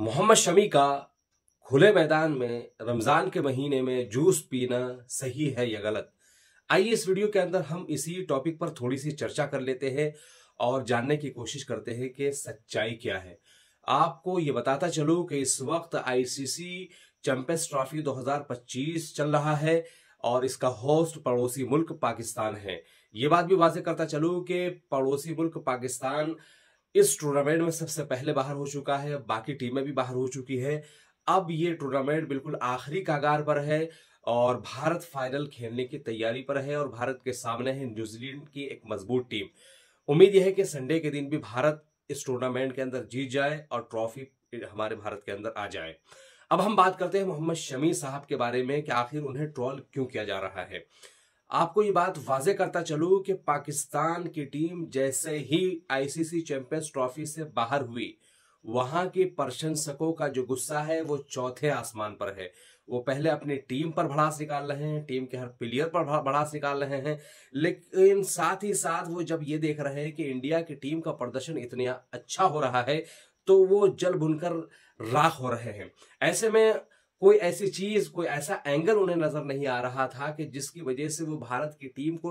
मोहम्मद शमी का खुले मैदान में रमजान के महीने में जूस पीना सही है या गलत। आइए इस वीडियो के अंदर हम इसी टॉपिक पर थोड़ी सी चर्चा कर लेते हैं और जानने की कोशिश करते हैं कि सच्चाई क्या है। आपको ये बताता चलूं कि इस वक्त आईसीसी चैंपियंस ट्रॉफी 2025 चल रहा है और इसका होस्ट पड़ोसी मुल्क पाकिस्तान है। ये बात भी वाज़ेह करता चलूं कि पड़ोसी मुल्क पाकिस्तान इस टूर्नामेंट में सबसे पहले बाहर हो चुका है, बाकी टीमें भी बाहर हो चुकी है। अब ये टूर्नामेंट बिल्कुल आखिरी कगार पर है और भारत फाइनल खेलने की तैयारी पर है और भारत के सामने है न्यूजीलैंड की एक मजबूत टीम। उम्मीद यह है कि संडे के दिन भी भारत इस टूर्नामेंट के अंदर जीत जाए और ट्रॉफी हमारे भारत के अंदर आ जाए। अब हम बात करते हैं मोहम्मद शमी साहब के बारे में कि आखिर उन्हें ट्रोल क्यों किया जा रहा है। आपको ये बात वाजे करता चलूं कि पाकिस्तान की टीम जैसे ही आईसीसी चैंपियंस ट्रॉफी से बाहर हुई, वहां के प्रशंसकों का जो गुस्सा है वो चौथे आसमान पर है। वो पहले अपनी टीम पर भड़ास निकाल रहे हैं, टीम के हर प्लेयर पर भड़ास निकाल रहे हैं, लेकिन साथ ही साथ वो जब ये देख रहे हैं कि इंडिया की टीम का प्रदर्शन इतना अच्छा हो रहा है तो वो जल भुनकर राख हो रहे हैं। ऐसे में कोई ऐसी चीज, कोई ऐसा एंगल उन्हें नजर नहीं आ रहा था कि जिसकी वजह से वो भारत की टीम को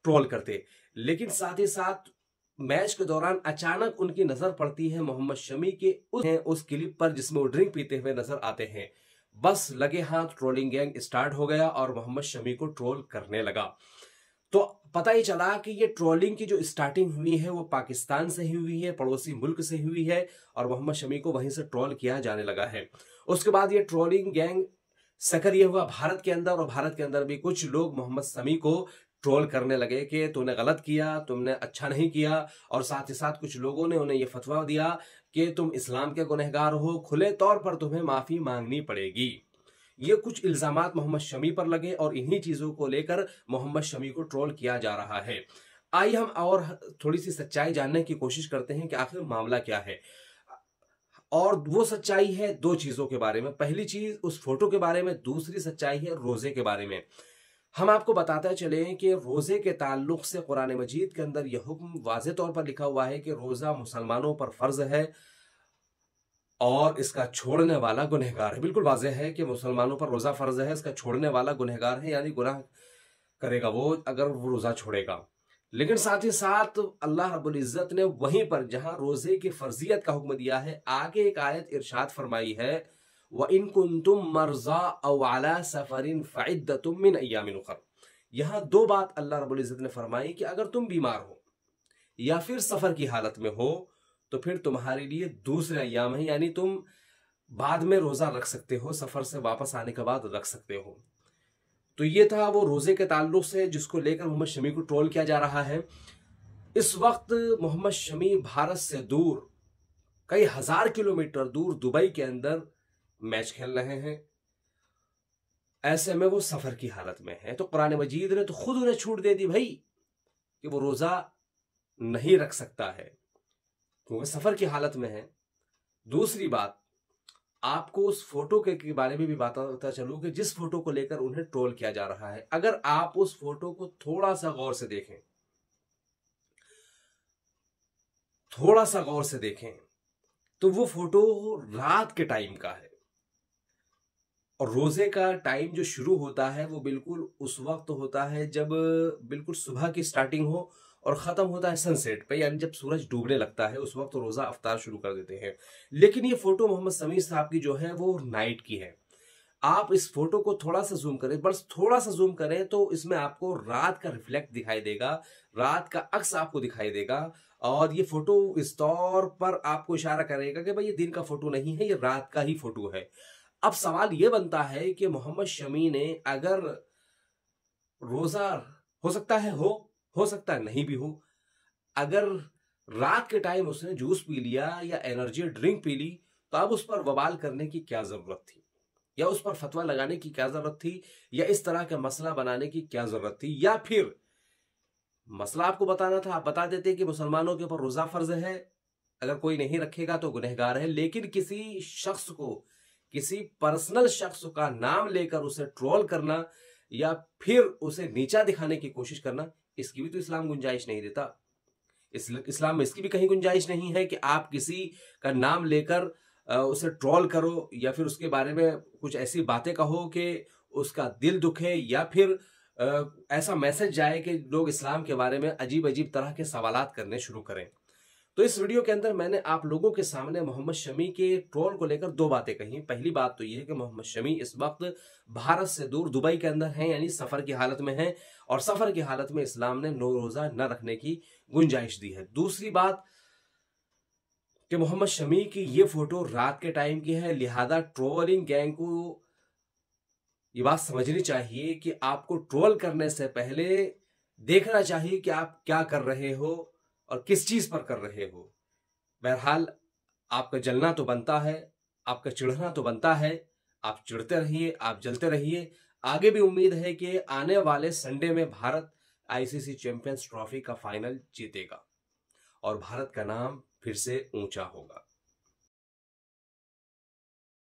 ट्रोल करते। लेकिन साथ ही साथ मैच के दौरान अचानक उनकी नजर पड़ती है मोहम्मद शमी के उस क्लिप पर जिसमें वो ड्रिंक पीते हुए नजर आते हैं। बस लगे हाथ ट्रोलिंग गैंग स्टार्ट हो गया और मोहम्मद शमी को ट्रोल करने लगा। तो पता ही चला कि ये ट्रोलिंग की जो स्टार्टिंग हुई है वो पाकिस्तान से ही हुई है, पड़ोसी मुल्क से हुई है और मोहम्मद शमी को वहीं से ट्रोल किया जाने लगा है। उसके बाद ये ट्रोलिंग गैंग सक्रिय हुआ भारत के अंदर और भारत के अंदर भी कुछ लोग मोहम्मद शमी को ट्रोल करने लगे कि तूने गलत किया, तुमने अच्छा नहीं किया। और साथ ही साथ कुछ लोगों ने उन्हें यह फतवा दिया कि तुम इस्लाम के गुनहगार हो, खुले तौर पर तुम्हें माफी मांगनी पड़ेगी। ये कुछ इल्जामात मोहम्मद शमी पर लगे और इन्हीं चीजों को लेकर मोहम्मद शमी को ट्रोल किया जा रहा है। आइए हम और थोड़ी सी सच्चाई जानने की कोशिश करते हैं कि आखिर मामला क्या है। और वो सच्चाई है दो चीजों के बारे में। पहली चीज उस फोटो के बारे में, दूसरी सच्चाई है रोजे के बारे में। हम आपको बताते चले कि रोजे के ताल्लुक से कुरान मजीद के अंदर यह हुक्म वाज़े तौर पर लिखा हुआ है कि रोजा मुसलमानों पर फर्ज है और इसका छोड़ने वाला गुनहगार है। बिल्कुल वाज़ेह है कि मुसलमानों पर रोजा फर्ज है, इसका छोड़ने वाला गुनहगार है, यानी गुनाह करेगा वो अगर वो रोजा छोड़ेगा। लेकिन साथ ही साथ अल्लाह रब्बुल इज्जत ने वहीं पर जहां रोजे की फर्जियत का हुक्म दिया है, आगे एक आयत इरशाद फरमाई है, व इन कुंतुम मर्जा औ अला सफरिन फइद्दतुम मिन अय्यामिन उखर। यहां दो बात अल्लाह रब्बुल इज्जत ने फरमाई कि अगर तुम बीमार हो या फिर सफर की हालत में हो तो फिर तुम्हारे लिए दूसरे अय्याम है, यानी तुम बाद में रोजा रख सकते हो, सफर से वापस आने के बाद रख सकते हो। तो ये था वो रोजे के ताल्लुक से जिसको लेकर मोहम्मद शमी को ट्रोल किया जा रहा है। इस वक्त मोहम्मद शमी भारत से दूर, कई हजार किलोमीटर दूर दुबई के अंदर मैच खेल रहे हैं। ऐसे में वो सफर की हालत में है तो कुरान मजीद ने तो खुद उन्हें छूट दे दी भाई कि वो रोजा नहीं रख सकता है क्योंकि सफर की हालत में है। दूसरी बात, आपको उस फोटो के बारे में भी बताता चलूं कि जिस फोटो को लेकर उन्हें ट्रोल किया जा रहा है, अगर आप उस फोटो को थोड़ा सा गौर से देखें, थोड़ा सा गौर से देखें तो वो फोटो रात के टाइम का है और रोजे का टाइम जो शुरू होता है वो बिल्कुल उस वक्त होता है जब बिल्कुल सुबह की स्टार्टिंग हो और खत्म होता है सनसेट पे, यानी जब सूरज डूबने लगता है उस वक्त रोजा अफ्तार शुरू कर देते हैं। लेकिन ये फोटो मोहम्मद शमी साहब की जो है वो नाइट की है। आप इस फोटो को थोड़ा सा जूम करें, बस थोड़ा सा जूम करें तो इसमें आपको रात का रिफ्लेक्ट दिखाई देगा, रात का अक्स आपको दिखाई देगा और ये फोटो इस तौर पर आपको इशारा करेगा कि भाई ये दिन का फोटो नहीं है, ये रात का ही फोटो है। अब सवाल ये बनता है कि मोहम्मद शमी ने अगर रोजा, हो सकता है हो सकता है नहीं भी हो, अगर रात के टाइम उसने जूस पी लिया या एनर्जी ड्रिंक पी ली तो अब उस पर बवाल करने की क्या जरूरत थी, या उस पर फतवा लगाने की क्या जरूरत थी, या इस तरह का मसला बनाने की क्या जरूरत थी। या फिर मसला आपको बताना था, आप बता देते कि मुसलमानों के ऊपर रोजा फर्ज है, अगर कोई नहीं रखेगा तो गुनहगार है। लेकिन किसी शख्स को, किसी पर्सनल शख्स का नाम लेकर उसे ट्रोल करना या फिर उसे नीचा दिखाने की कोशिश करना, इसकी भी तो इस्लाम गुंजाइश नहीं देता। इस्लाम में इसकी भी कहीं गुंजाइश नहीं है कि आप किसी का नाम लेकर उसे ट्रोल करो या फिर उसके बारे में कुछ ऐसी बातें कहो कि उसका दिल दुखे, या फिर ऐसा मैसेज जाए कि लोग इस्लाम के बारे में अजीब अजीब तरह के सवालात करने शुरू करें। तो इस वीडियो के अंदर मैंने आप लोगों के सामने मोहम्मद शमी के ट्रोल को लेकर दो बातें कही। पहली बात तो यह है कि मोहम्मद शमी इस वक्त भारत से दूर दुबई के अंदर हैं, यानी सफर की हालत में हैं, और सफर की हालत में इस्लाम ने 9 रोजा न रखने की गुंजाइश दी है। दूसरी बात कि मोहम्मद शमी की ये फोटो रात के टाइम की है, लिहाजा ट्रोलिंग गैंग को ये बात समझनी चाहिए कि आपको ट्रोल करने से पहले देखना चाहिए कि आप क्या कर रहे हो और किस चीज पर कर रहे हो। बहरहाल आपका जलना तो बनता है, आपका चिढ़ना तो बनता है, आप चिढ़ते रहिए, आप जलते रहिए। आगे भी उम्मीद है कि आने वाले संडे में भारत आईसीसी चैंपियंस ट्रॉफी का फाइनल जीतेगा और भारत का नाम फिर से ऊंचा होगा।